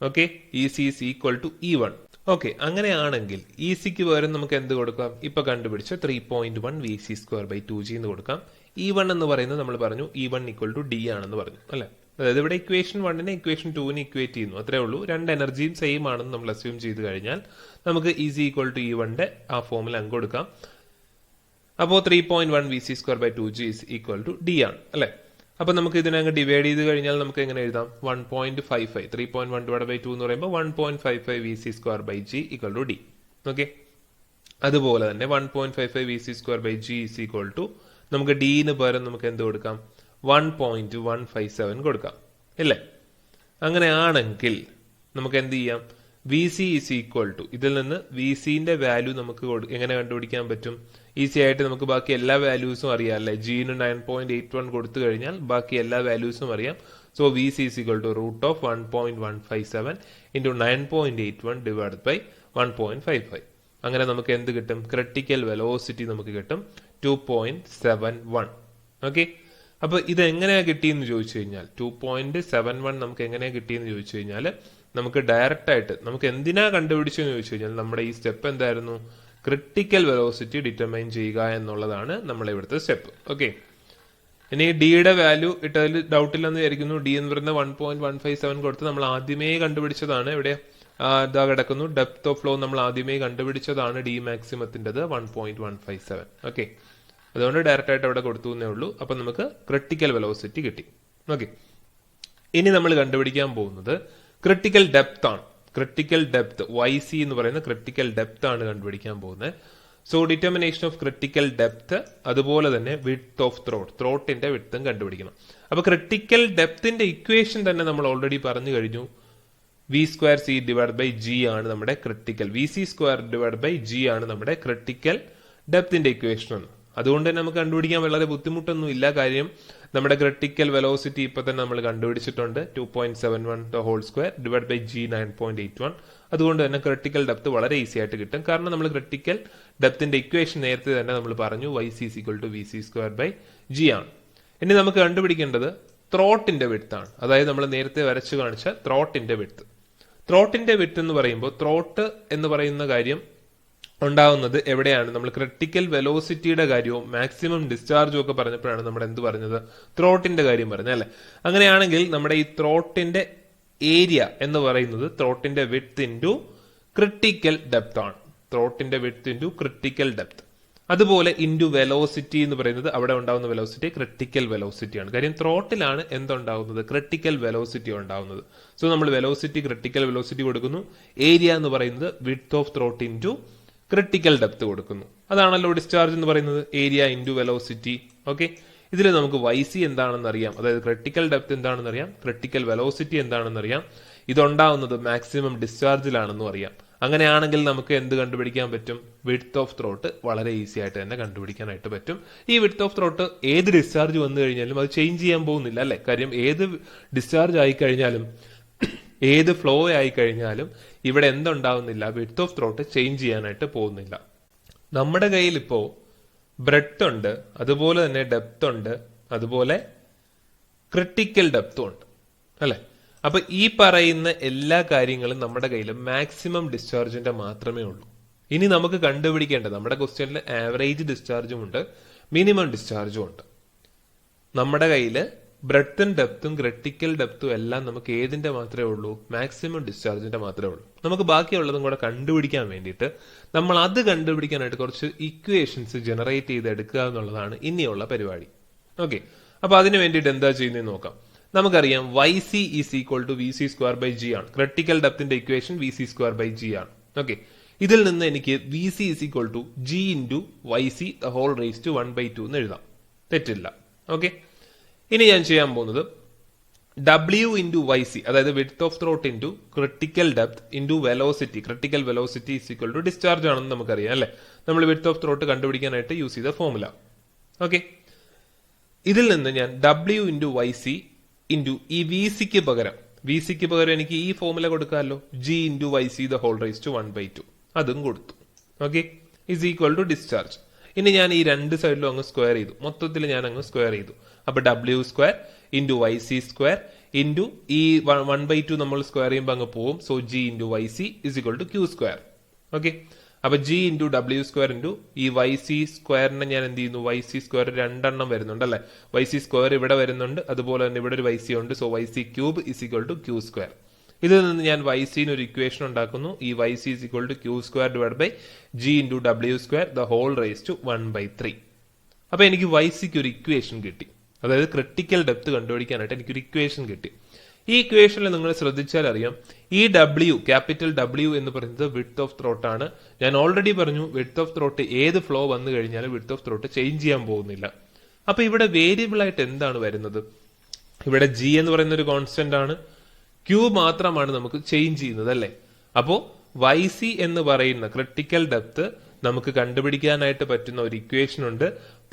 Okay, EC is equal to E1. Okay, അങ്ങനെയാണെങ്കിൽ ECക്ക് പകരം നമുക്ക് എന്ത് കൊടുക്കാം? ഇപ്പൊ കണ്ടുപിടിച്ച 3.1 Vc²/2g എന്ന് കൊടുക്കാം. E1 എന്ന് പറയുന്നത് നമ്മൾ പറഞ്ഞു E1 ഈക്വൽ ടു D ആണെന്ന് പറഞ്ഞു അല്ലെ. അതായത് ഇവിടെ ഇക്വേഷൻ 1നെ ഇക്വേഷൻ 2നെ ഇക്വേറ്റ് ചെയ്യുന്നു, അത്രേ ഉള്ളൂ. രണ്ട് എനർജിയും സെയിം ആണെന്ന് നമ്മൾ അസ്യൂം ചെയ്ത് കഴിഞ്ഞാൽ നമുക്ക് EC ഈക്വൽ ടു E1ന്റെ ആ ഫോമിൽ അങ്ങ് കൊടുക്കാം. അപ്പോൾ 3.1 Vc²/2g is equal to D ആണ് അല്ലെ. അപ്പൊ നമുക്ക് ഇതിനെ അങ്ങ് ഡിവൈഡ് ചെയ്ത് കഴിഞ്ഞാൽ നമുക്ക് എങ്ങനെ എഴുതാം? 1.55 3.1/2 എന്ന് പറയുമ്പോൾ 1.55 Vc²/g equal to D. Okay, അതുപോലെ തന്നെ 1.55 Vc²/g ഈസ് ഈക്വൽ ടു നമുക്ക് ഡിന് പകരം നമുക്ക് എന്ത് കൊടുക്കാം? 1.157 കൊടുക്കാം ഇല്ലേ. അങ്ങനെയാണെങ്കിൽ നമുക്ക് എന്ത് ചെയ്യാം? V C is equal to, ഇതിൽ നിന്ന് വി സിന്റെ വാല്യൂ നമുക്ക് എങ്ങനെ കണ്ടുപിടിക്കാൻ പറ്റും? ഈസി ആയിട്ട് നമുക്ക് ബാക്കി എല്ലാ വാല്യൂസും അറിയാം അല്ലെ. ജിന് 9.81 കൊടുത്തു കഴിഞ്ഞാൽ ബാക്കി എല്ലാ വാല്യൂസും അറിയാം. So V C is equal to √1.157 into 9.81 divide by 1.55. അങ്ങനെ നമുക്ക് എന്ത് കിട്ടും? ക്രിട്ടിക്കൽ വെലോസിറ്റി നമുക്ക് കിട്ടും 2.71. ഓക്കെ, അപ്പൊ ഇത് എങ്ങനെയാ കിട്ടിയെന്ന് ചോദിച്ചു കഴിഞ്ഞാൽ 2.71 നമുക്ക് എങ്ങനെയാ കിട്ടിയെന്ന് ചോദിച്ചു കഴിഞ്ഞാൽ നമുക്ക് ഡയറക്റ്റ് ആയിട്ട് നമുക്ക് എന്തിനാ കണ്ടുപിടിച്ചെന്ന് ചോദിച്ചു കഴിഞ്ഞാൽ നമ്മുടെ ഈ സ്റ്റെപ്പ് എന്തായിരുന്നു? ക്രിട്ടിക്കൽ വെലോസിറ്റി ഡിറ്റർമൈൻ ചെയ്യുക എന്നുള്ളതാണ് നമ്മളെ ഇവിടുത്തെ സ്റ്റെപ്പ്. ഓക്കെ, ഇനി ഡിയുടെ വാല്യൂ ഇട്ടതിൽ ഡൗട്ടില്ലെന്ന് വിചാരിക്കുന്നു. ഡി എന്ന് പറയുന്നത് 1.157 കൊടുത്ത് നമ്മൾ ആദ്യമേ കണ്ടുപിടിച്ചതാണ്. ഇവിടെ ഇതാ കിടക്കുന്നു, ഡെപ്ത് ഓഫ് ഫ്ലോ നമ്മൾ ആദ്യമേ കണ്ടുപിടിച്ചതാണ്. ഡി മാക്സിമത്തിൻ്റെത് 1.157. ഓക്കെ, അതുകൊണ്ട് ഡയറക്റ്റ് ആയിട്ട് അവിടെ കൊടുത്തു എന്നേ ഉള്ളൂ. അപ്പൊ നമുക്ക് ക്രിട്ടിക്കൽ വെലോസിറ്റി കിട്ടി. ഓക്കെ, ഇനി നമ്മൾ കണ്ടുപിടിക്കാൻ പോകുന്നത് ക്രിട്ടിക്കൽ ഡെപ്ത് ആണ്. ക്രിട്ടിക്കൽ ഡെപ്ത് YC എന്ന് പറയുന്ന ക്രിട്ടിക്കൽ ഡെപ്ത് ആണ് കണ്ടുപിടിക്കാൻ പോകുന്നത്. So determination of critical depth, അതുപോലെ തന്നെ വിഡ്ത്ത് ഓഫ് ത്രോട്ടിന്റെ വിഡ്ത്തും കണ്ടുപിടിക്കണം. അപ്പൊ ക്രിട്ടിക്കൽ ഡെപ്തിന്റെ ഇക്വേഷൻ തന്നെ നമ്മൾ ഓൾറെഡി പറഞ്ഞു കഴിഞ്ഞു. V²C/G ആണ് നമ്മുടെ ക്രിട്ടിക്കൽ, VC²/G ആണ് നമ്മുടെ ക്രിട്ടിക്കൽ ഡെപ്തിന്റെ ഇക്വേഷൻ എന്ന്. അതുകൊണ്ട് തന്നെ നമുക്ക് കണ്ടുപിടിക്കാൻ വളരെ ബുദ്ധിമുട്ടൊന്നും ഇല്ല. കാര്യം നമ്മുടെ ക്രിട്ടിക്കൽ വെലോസിറ്റി ഇപ്പൊ തന്നെ നമ്മൾ കണ്ടുപിടിച്ചിട്ടുണ്ട്, 2.71² ഡിവൈഡ് ബൈ G 9.81. അതുകൊണ്ട് തന്നെ ക്രിട്ടിക്കൽ ഡെപ്ത് വളരെ ഈസി ആയിട്ട് കിട്ടും. കാരണം നമ്മൾ ക്രിട്ടിക്കൽ ഡെപ്തിന്റെ ഇക്വേഷൻ നേരത്തെ തന്നെ നമ്മൾ പറഞ്ഞു, YC = VC²/G ആണ്. ഇനി നമുക്ക് കണ്ടുപിടിക്കേണ്ടത് ത്രോട്ടിന്റെ വിഡ്ത്ത് ആണ്. അതായത് നമ്മൾ നേരത്തെ വരച്ചു കാണിച്ച ത്രോട്ടിന്റെ വിഡ്ത്ത്. ത്രോട്ടിന്റെ വിഡ്ത്ത് എന്ന് പറയുമ്പോൾ ത്രോട്ട് എന്ന് പറയുന്ന കാര്യം ഉണ്ടാവുന്നത് എവിടെയാണ്? നമ്മൾ ക്രിട്ടിക്കൽ വെലോസിറ്റിയുടെ കാര്യവും മാക്സിമം ഡിസ്ചാർജും ഒക്കെ പറഞ്ഞപ്പോഴാണ് നമ്മൾ എന്ത് പറഞ്ഞത്? ത്രോട്ടിന്റെ കാര്യം പറഞ്ഞ അല്ലെ. അങ്ങനെയാണെങ്കിൽ നമ്മുടെ ഈ ത്രോട്ടിന്റെ ഏരിയ എന്ന് പറയുന്നത് ത്രോട്ടിന്റെ വിഡ്ത്ത് ഇൻറ്റു ക്രിട്ടിക്കൽ ഡെപ്ത് ആണ്. ത്രോട്ടിന്റെ വിഡ്ത്ത് ഇൻറ്റു ക്രിട്ടിക്കൽ ഡെപ്ത്, അതുപോലെ ഇൻറ്റു വെലോസിറ്റി എന്ന് പറയുന്നത് അവിടെ ഉണ്ടാവുന്ന വെലോസിറ്റി ക്രിട്ടിക്കൽ വെലോസിറ്റി ആണ്. കാര്യം ത്രോട്ടിലാണ് എന്തുണ്ടാവുന്നത്? ക്രിട്ടിക്കൽ വെലോസിറ്റി ഉണ്ടാവുന്നത്. സോ നമ്മൾ വെലോസിറ്റി ക്രിട്ടിക്കൽ വെലോസിറ്റി കൊടുക്കുന്നു. ഏരിയ എന്ന് പറയുന്നത് width of throat into critical depth കൊടുക്കുന്നു. അതാണല്ലോ ഡിസ്ചാർജ് എന്ന് പറയുന്നത്, ഏരിയ ഇൻറ്റു വെലോസിറ്റി. ഓക്കെ, ഇതിൽ നമുക്ക് YC എന്താണെന്ന് അറിയാം, അതായത് ക്രിട്ടിക്കൽ ഡെപ്ത് എന്താണെന്ന് അറിയാം, ക്രിട്ടിക്കൽ വെലോസിറ്റി എന്താണെന്ന് അറിയാം, ഇതുണ്ടാവുന്നത് മാക്സിമം ഡിസ്ചാർജിലാണെന്നും അറിയാം. അങ്ങനെയാണെങ്കിൽ നമുക്ക് എന്ത് കണ്ടുപിടിക്കാൻ പറ്റും? വിഡ്ത്ത് ഓഫ് ത്രോട്ട് വളരെ ഈസി ആയിട്ട് തന്നെ കണ്ടുപിടിക്കാനായിട്ട് പറ്റും. ഈ വിഡ്ത്ത് ഓഫ് ത്രോട്ട് ഏത് ഡിസ്ചാർജ് വന്നു കഴിഞ്ഞാലും അത് ചേഞ്ച് ചെയ്യാൻ പോകുന്നില്ല അല്ലെ. കാര്യം ഏത് ഡിസ്ചാർജ് ആയി കഴിഞ്ഞാലും ഏത് ഫ്ലോ ആയി കഴിഞ്ഞാലും ഇവിടെ എന്തുണ്ടാവുന്നില്ല? വിഡ്ത്ത് ഓഫ് ത്രോട്ട് ചേഞ്ച് ചെയ്യാനായിട്ട് പോകുന്നില്ല. നമ്മുടെ കയ്യിൽ ഇപ്പോ ബ്രെഡ്ത്ത് ഉണ്ട്, അതുപോലെ തന്നെ ഡെപ്ത് ഉണ്ട്, അതുപോലെ ക്രിട്ടിക്കൽ ഡെപ്തും ഉണ്ട് അല്ലെ. അപ്പൊ ഈ പറയുന്ന എല്ലാ കാര്യങ്ങളും നമ്മുടെ കയ്യിൽ മാക്സിമം ഡിസ്ചാർജിന്റെ മാത്രമേ ഉള്ളൂ. ഇനി നമുക്ക് കണ്ടുപിടിക്കേണ്ടത്, നമ്മുടെ ക്വസ്റ്റ്യനിൽ ആവറേജ് ഡിസ്ചാർജും ഉണ്ട്, മിനിമം ഡിസ്ചാർജും ഉണ്ട്. നമ്മുടെ കയ്യിൽ ബ്രെഡ്ത്തും ഡെപ്തും ക്രിട്ടിക്കൽ ഡെപ്തും എല്ലാം നമുക്ക് ഏതിന്റെ മാത്രമേ ഉള്ളൂ? മാക്സിമം ഡിസ്ചാർജിന്റെ മാത്രമേ ഉള്ളൂ. നമുക്ക് ബാക്കിയുള്ളതും കൂടെ കണ്ടുപിടിക്കാൻ വേണ്ടിയിട്ട് നമ്മൾ അത് കണ്ടുപിടിക്കാനായിട്ട് കുറച്ച് ഇക്വേഷൻസ് ജനറേറ്റ് ചെയ്തെടുക്കുക എന്നുള്ളതാണ് ഇനിയുള്ള പരിപാടി. ഓക്കെ, അപ്പൊ അതിന് വേണ്ടിയിട്ട് എന്താ ചെയ്യുന്നത് നോക്കാം. നമുക്കറിയാം YC = VC²/G ആണ്. ക്രിട്ടിക്കൽ ഡെപ്തിന്റെ ഇക്വേഷൻ VC²/G ആണ്. ഓക്കെ, ഇതിൽ നിന്ന് എനിക്ക് VC = G × YC ⁻² എന്ന് എഴുതാം, തെറ്റില്ല. ഓക്കെ, ഇനി ഞാൻ ചെയ്യാൻ പോകുന്നത് W ഇൻറ്റു വൈ സി, അതായത് width of throat into critical depth into velocity, critical velocity is equal to discharge ആണെന്ന് നമുക്കറിയാം അല്ലേ. നമ്മൾ വിഡ്ത്ത് ഓഫ് ത്രോട്ട് കണ്ടുപിടിക്കാനായിട്ട് യൂസ് ചെയ്ത ഫോമുല. ഓക്കെ, ഇതിൽ നിന്ന് ഞാൻ W into Y C into ഈ വി സിക്ക് പകരം എനിക്ക് ഈ ഫോമുല കൊടുക്കാമല്ലോ, G into Y C the whole raise to 1/2 അതും കൊടുത്തു. Okay, is equal to discharge. ഇനി ഞാൻ ഈ രണ്ട് സൈഡിലും അങ്ങ് സ്ക്വയർ ചെയ്തു, മൊത്തത്തിൽ ഞാൻ അങ്ങ് സ്ക്വയർ ചെയ്തു. അപ്പൊ W square into Y C square into ഈ 1/2 നമ്മൾ സ്ക്വയർ ചെയ്യുമ്പോൾ അങ്ങ് പോവും. So G into Y C is equal to Q square. Okay, അപ്പൊ G into W square into ഈ വൈ സി സ്ക്വയറിനെ ഞാൻ എന്ത് ചെയ്യുന്നു, വൈ സി സ്ക്വയർ രണ്ടെണ്ണം വരുന്നുണ്ട് അല്ലെ. വൈ സി സ്ക്വയർ ഇവിടെ വരുന്നുണ്ട്, അതുപോലെ തന്നെ ഇവിടെ ഒരു വൈ സി ഉണ്ട്. So Y C cube is equal to Q square. ഇതിൽ നിന്ന് ഞാൻ വൈ സിന് ഒരു ഇക്വേഷൻ ഉണ്ടാക്കുന്നു. ഈ Y C is equal to Q square divide by G into W square the whole raise to 1/3. അപ്പൊ എനിക്ക് വൈ സിക്ക് ഒരു ഇക്വേഷൻ കിട്ടി, അതായത് ക്രിട്ടിക്കൽ ഡെപ്ത് കണ്ടുപിടിക്കാനായിട്ട് എനിക്കൊരു ഇക്വേഷൻ കിട്ടി. ഈ ഇക്വേഷനിൽ നിങ്ങൾ ശ്രദ്ധിച്ചാൽ അറിയാം, ഈ W, ക്യാപിറ്റൽ W എന്ന് പറയുന്നത് വിഡ്ത്ത് ഓഫ് ത്രോട്ട് ആണ്. ഞാൻ ഓൾറെഡി പറഞ്ഞു, വിഡ്ത്ത് ഓഫ് ത്രോട്ട് ഏത് ഫ്ലോ വന്നു കഴിഞ്ഞാലും വിഡ്ത്ത് ഓഫ് ത്രോട്ട് ചേഞ്ച് ചെയ്യാൻ പോകുന്നില്ല. അപ്പൊ ഇവിടെ വേരിയബിൾ ആയിട്ട് എന്താണ് വരുന്നത്, ഇവിടെ G എന്ന് പറയുന്ന ഒരു കോൺസ്റ്റന്റ് ആണ്, Q മാത്രമാണ് നമുക്ക് ചേഞ്ച് ചെയ്യുന്നത് അല്ലേ. അപ്പോ വൈ സി എന്ന് പറയുന്ന ക്രിട്ടിക്കൽ ഡെപ്ത് നമുക്ക് കണ്ടുപിടിക്കാനായിട്ട് പറ്റുന്ന ഒരു ഇക്വേഷൻ ഉണ്ട്.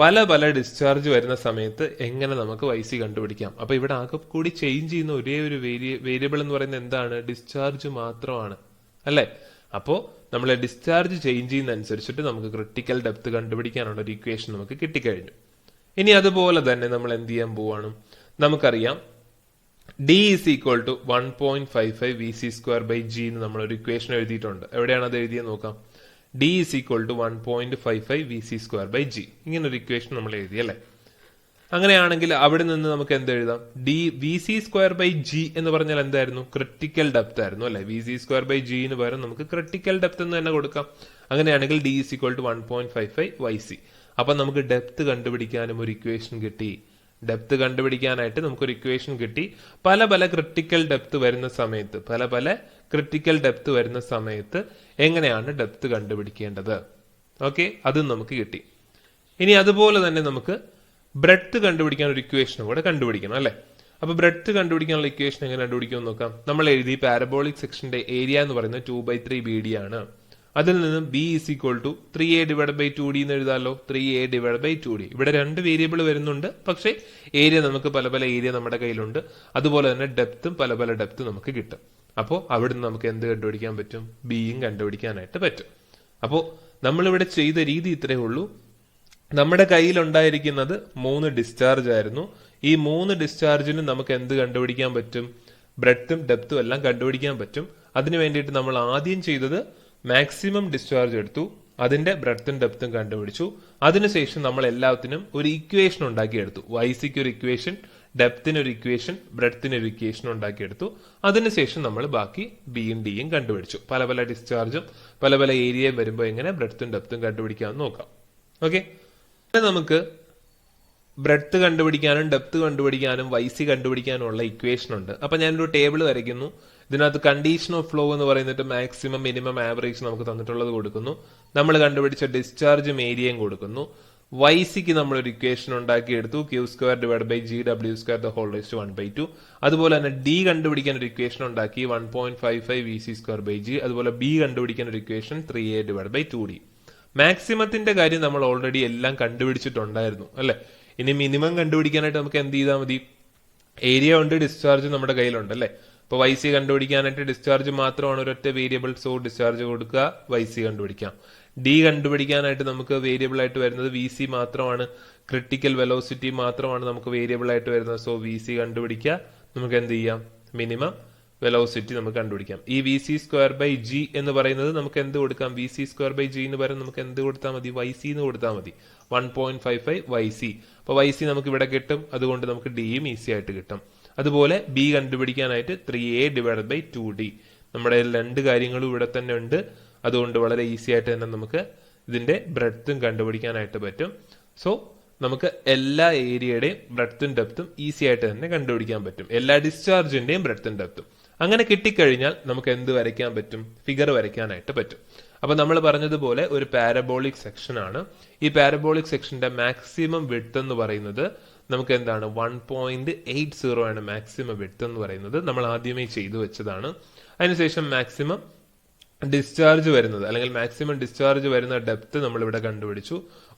പല പല ഡിസ്ചാർജ് വരുന്ന സമയത്ത് എങ്ങനെ നമുക്ക് വൈ സി കണ്ടുപിടിക്കാം. അപ്പൊ ഇവിടെ ആകെ കൂടി ചേഞ്ച് ചെയ്യുന്ന ഒരേ ഒരു വേരിയബിൾ എന്ന് പറയുന്നത് എന്താണ്, ഡിസ്ചാർജ് മാത്രമാണ് അല്ലെ. അപ്പോ നമ്മൾ ഡിസ്ചാർജ് ചേഞ്ച് ചെയ്യുന്ന അനുസരിച്ചിട്ട് നമുക്ക് ക്രിട്ടിക്കൽ ഡെപ്ത് കണ്ടുപിടിക്കാനുള്ള ഒരു ഇക്വേഷൻ നമുക്ക് കിട്ടിക്കഴിഞ്ഞു. ഇനി അതുപോലെ തന്നെ നമ്മൾ എന്ത് ചെയ്യാൻ പോവാണ്, നമുക്കറിയാം D is equal to 1.55 VC square by G എന്ന് നമ്മൾ ഒരു ഇക്വേഷൻ എഴുതിയിട്ടുണ്ട്. എവിടെയാണ് അത് എഴുതിയത് നോക്കാം. D is equal to 1.55 VC square by G, ഇങ്ങനെ ഒരു ഇക്വേഷൻ നമ്മൾ എഴുതി അല്ലേ. അങ്ങനെയാണെങ്കിൽ അവിടെ നിന്ന് നമുക്ക് എന്ത് എഴുതാം, VC square by G എന്ന് പറഞ്ഞാൽ എന്തായിരുന്നു, ക്രിട്ടിക്കൽ ഡെപ്ത് ആയിരുന്നു അല്ലെ. VC square by G ന് പകരം നമുക്ക് ക്രിട്ടിക്കൽ ഡെപ്ത് എന്ന് തന്നെ കൊടുക്കാം. അങ്ങനെയാണെങ്കിൽ D is equal to 1.55 YC. അപ്പൊ നമുക്ക് ഡെപ്ത് കണ്ടുപിടിക്കാനും ഒരു ഇക്വേഷൻ കിട്ടി. ഡെപ്ത് കണ്ടുപിടിക്കാനായിട്ട് നമുക്കൊരു ഇക്വേഷൻ കിട്ടി. പല പല ക്രിട്ടിക്കൽ ഡെപ്ത് വരുന്ന സമയത്ത് എങ്ങനെയാണ് ഡെപ്ത് കണ്ടുപിടിക്കേണ്ടത്. ഓക്കെ, അതും നമുക്ക് കിട്ടി. ഇനി അതുപോലെ തന്നെ നമുക്ക് ബ്രെഡ്ത്ത് കണ്ടുപിടിക്കാൻ ഒരു ഇക്വേഷനും കൂടെ കണ്ടുപിടിക്കണം അല്ലെ. അപ്പൊ ബ്രെഡ്ത്ത് കണ്ടുപിടിക്കാനുള്ള ഇക്വേഷൻ എങ്ങനെ കണ്ടുപിടിക്കുമെന്ന് നോക്കാം. നമ്മൾ എഴുതി പാരബോളിക് സെക്ഷന്റെ ഏരിയ എന്ന് പറയുന്നത് 2/3 BD ആണ്. അതിൽ നിന്ന് B is equal to 3A divided by 2D എന്ന് എഴുതാമല്ലോ. 3A divided by 2D. ഇവിടെ രണ്ട് വേരിയബിൾ വരുന്നുണ്ട്, പക്ഷേ ഏരിയ നമുക്ക് പല പല ഏരിയ നമ്മുടെ കയ്യിലുണ്ട്. അതുപോലെ തന്നെ ഡെപ്തും പല പല ഡെപ്ത് നമുക്ക് കിട്ടും. അപ്പോൾ അവിടുന്ന് നമുക്ക് എന്ത് കണ്ടുപിടിക്കാൻ പറ്റും, ബിയും കണ്ടുപിടിക്കാനായിട്ട് പറ്റും. അപ്പോൾ നമ്മളിവിടെ ചെയ്ത രീതി ഇത്രയേ ഉള്ളൂ. നമ്മുടെ കയ്യിലുണ്ടായിരിക്കുന്നത് 3 ഡിസ്ചാർജ് ആയിരുന്നു. ഈ 3 ഡിസ്ചാർജിന് നമുക്ക് എന്ത് കണ്ടുപിടിക്കാൻ പറ്റും, ബ്രെഡ്ത്തും ഡെപ്തും എല്ലാം കണ്ടുപിടിക്കാൻ പറ്റും. അതിനു വേണ്ടിയിട്ട് നമ്മൾ ആദ്യം ചെയ്തത് മാക്സിമം ഡിസ്ചാർജ് എടുത്തു, അതിന്റെ ബ്രെഡ്ത്തും ഡെപ്തും കണ്ടുപിടിച്ചു. അതിനുശേഷം നമ്മൾ എല്ലാത്തിനും ഒരു ഇക്വേഷൻ ഉണ്ടാക്കിയെടുത്തു. വൈസിക്ക് ഒരു ഇക്വേഷൻ, ഡെപ്തിന് ഒരു ഇക്വേഷൻ, ബ്രെഡ്ത്തിന് ഒരു ഇക്വേഷൻ ഉണ്ടാക്കിയെടുത്തു. അതിനുശേഷം നമ്മൾ ബാക്കി ബിയും ഡിയും കണ്ടുപിടിച്ചു. പല പല ഡിസ്ചാർജും പല പല ഏരിയയും വരുമ്പോൾ എങ്ങനെ ബ്രെഡ്ത്തും ഡെപ്തും കണ്ടുപിടിക്കാമെന്ന് നോക്കാം. ഓക്കെ, നമുക്ക് ബ്രെഡ്ത്ത് കണ്ടുപിടിക്കാനും ഡെപ്ത് കണ്ടുപിടിക്കാനും വൈസി കണ്ടുപിടിക്കാനും ഉള്ള ഇക്വേഷൻ ഉണ്ട്. അപ്പൊ ഞാനൊരു ടേബിൾ വരയ്ക്കുന്നു. ഇതിനകത്ത് കണ്ടീഷൻ ഓഫ് ഫ്ലോ എന്ന് പറയുന്നിട്ട് മാക്സിമം മിനിമം ആവറേജ് നമുക്ക് തന്നിട്ടുള്ളത് കൊടുക്കുന്നു. നമ്മൾ കണ്ടുപിടിച്ച ഡിസ്ചാർജും ഏരിയയും കൊടുക്കുന്നു. വൈസിക്ക് നമ്മൾ ഒരു ഇക്വേഷൻ ഉണ്ടാക്കി എടുത്തു, Q square divide by GW square the whole raise to 1/2. അതുപോലെ തന്നെ ഡി കണ്ടുപിടിക്കാൻ ഒരു ഇക്വേഷൻ ഉണ്ടാക്കി 1.55 VC സ്ക്വയർ ബൈ G. അതുപോലെ ബി കണ്ടുപിടിക്കാൻ ഒരു equation 3A divide by 2D. മാക്സിമത്തിന്റെ കാര്യം നമ്മൾ ഓൾറെഡി എല്ലാം കണ്ടുപിടിച്ചിട്ടുണ്ടായിരുന്നു അല്ലെ. ഇനി മിനിമം കണ്ടുപിടിക്കാനായിട്ട് നമുക്ക് എന്ത് ചെയ്താൽ മതി, ഏരിയ ഉണ്ട്, ഡിസ്ചാർജ് നമ്മുടെ കയ്യിലുണ്ട് അല്ലെ. ഇപ്പൊ വൈസി കണ്ടുപിടിക്കാനായിട്ട് ഡിസ്ചാർജ് മാത്രമാണ് ഒരൊറ്റ വേരിയബിൾ, സോ ഡിസ്ചാർജ് കൊടുക്കുക, വൈസി കണ്ടുപിടിക്കാം. ഡി കണ്ടുപിടിക്കാനായിട്ട് നമുക്ക് വേരിയബിൾ ആയിട്ട് വരുന്നത് VC മാത്രമാണ്, ക്രിട്ടിക്കൽ വെലോസിറ്റി മാത്രമാണ് നമുക്ക് വേരിയബിൾ ആയിട്ട് വരുന്നത്. സോ VC കണ്ടുപിടിക്കുക, നമുക്ക് എന്ത് ചെയ്യാം, മിനിമം വെലോസിറ്റി നമുക്ക് കണ്ടുപിടിക്കാം. ഈ VC സ്ക്വയർ ബൈ G എന്ന് പറയുന്നത് നമുക്ക് എന്ത് കൊടുക്കാം, VC സ്ക്വയർ ബൈ G എന്ന് പറയുന്നത് നമുക്ക് എന്ത് കൊടുത്താൽ മതി, YC എന്ന് കൊടുത്താൽ മതി. 1.55 YC. അപ്പൊ YC നമുക്ക് ഇവിടെ കിട്ടും, അതുകൊണ്ട് നമുക്ക് ഡിയും ഈസി ആയിട്ട് കിട്ടും. അതുപോലെ ബി കണ്ടുപിടിക്കാനായിട്ട് 3A ഡിവൈഡ് ബൈ 2D. നമ്മുടെ രണ്ട് കാര്യങ്ങളും ഇവിടെ തന്നെ ഉണ്ട്, അതുകൊണ്ട് വളരെ ഈസി ആയിട്ട് തന്നെ നമുക്ക് ഇതിന്റെ ബ്രെഡ്ത്തും കണ്ടുപിടിക്കാനായിട്ട് പറ്റും. സോ നമുക്ക് എല്ലാ ഏരിയയുടെയും ബ്രെഡ്ത്തും ഡെപ്തും ഈസി ആയിട്ട് തന്നെ കണ്ടുപിടിക്കാൻ പറ്റും, എല്ലാ ഡിസ്ചാർജിന്റെയും ബ്രെഡ്ത്തും ഡെപ്തും. അങ്ങനെ കിട്ടിക്കഴിഞ്ഞാൽ നമുക്ക് എന്ത് വരയ്ക്കാൻ പറ്റും, ഫിഗർ വരയ്ക്കാനായിട്ട് പറ്റും. അപ്പൊ നമ്മൾ പറഞ്ഞതുപോലെ ഒരു പാരബോളിക് സെക്ഷൻ ആണ്. ഈ പാരബോളിക് സെക്ഷന്റെ മാക്സിമം വിഡ്ത്ത് എന്ന് പറയുന്നത് നമുക്ക് എന്താണ് 1.80 ആണ് മാക്സിമം വിഡ്ത്ത് എന്ന് പറയുന്നത്. നമ്മൾ ആദ്യമേ ചെയ്തു വെച്ചതാണ്. അതിനുശേഷം മാക്സിമം ഡിസ്ചാർജ് വരുന്നത് അല്ലെങ്കിൽ മാക്സിമം ഡിസ്ചാർജ് വരുന്ന ഡെപ്ത് നമ്മൾ ഇവിടെ കണ്ടുപിടിച്ചു.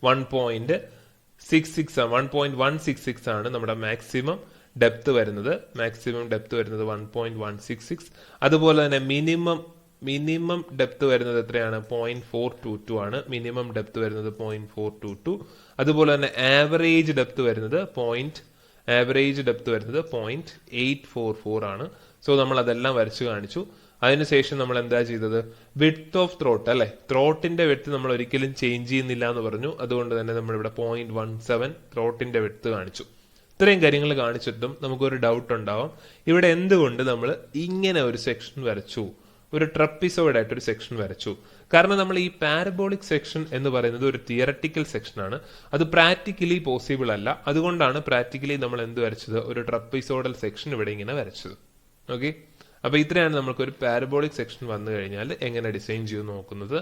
1.166 ആണ് നമ്മുടെ മാക്സിമം ഡെപ്ത് വരുന്നത്. 1.166. അതുപോലെ തന്നെ മിനിമം ഡെപ്ത് വരുന്നത് എത്രയാണ്? 0.422 ആണ്. മിനിമം ഡെപ്ത് വരുന്നത് 0.422. അതുപോലെ തന്നെ ആവറേജ് ഡെപ്ത് വരുന്നത് 0.844 ആണ്. സോ നമ്മൾ അതെല്ലാം വരച്ചു കാണിച്ചു. അതിനുശേഷം നമ്മൾ എന്താ ചെയ്തത്? വിഡ്ത്ത് ഓഫ് ത്രോട്ട് അല്ലെ, ത്രോട്ടിന്റെ വിഡ്ത്ത് നമ്മൾ ഒരിക്കലും ചേഞ്ച് ചെയ്യുന്നില്ല എന്ന് പറഞ്ഞു. അതുകൊണ്ട് തന്നെ നമ്മൾ ഇവിടെ 0.17 ത്രോട്ടിന്റെ വിഡ്ത്ത് കാണിച്ചു. ഇത്രയും കാര്യങ്ങൾ കാണിച്ചിട്ടും നമുക്കൊരു ഡൗട്ട് ഉണ്ടാവാം, ഇവിടെ എന്തുകൊണ്ട് നമ്മൾ ഇങ്ങനെ ഒരു സെക്ഷൻ വരച്ചു, ഒരു ട്രപ്പിസോയിഡ് ആയിട്ട് ഒരു സെക്ഷൻ വരച്ചു? കാരണം നമ്മൾ ഈ പാരബോളിക് സെക്ഷൻ എന്ന് പറയുന്നത് ഒരു തിയററ്റിക്കൽ സെക്ഷൻ ആണ്, അത് പ്രാക്ടിക്കലി പോസിബിൾ അല്ല. അതുകൊണ്ടാണ് പ്രാക്ടിക്കലി നമ്മൾ എന്ത് വരച്ചത്? ഒരു ട്രപ്പിസോഡൽ സെക്ഷൻ ഇവിടെ ഇങ്ങനെ വരച്ചത്. ഓക്കെ, അപ്പൊ ഇത്രയാണ് നമുക്ക് ഒരു പാരബോളിക് സെക്ഷൻ വന്നു കഴിഞ്ഞാൽ എങ്ങനെ ഡിസൈൻ ചെയ്ത് നോക്കുന്നത്.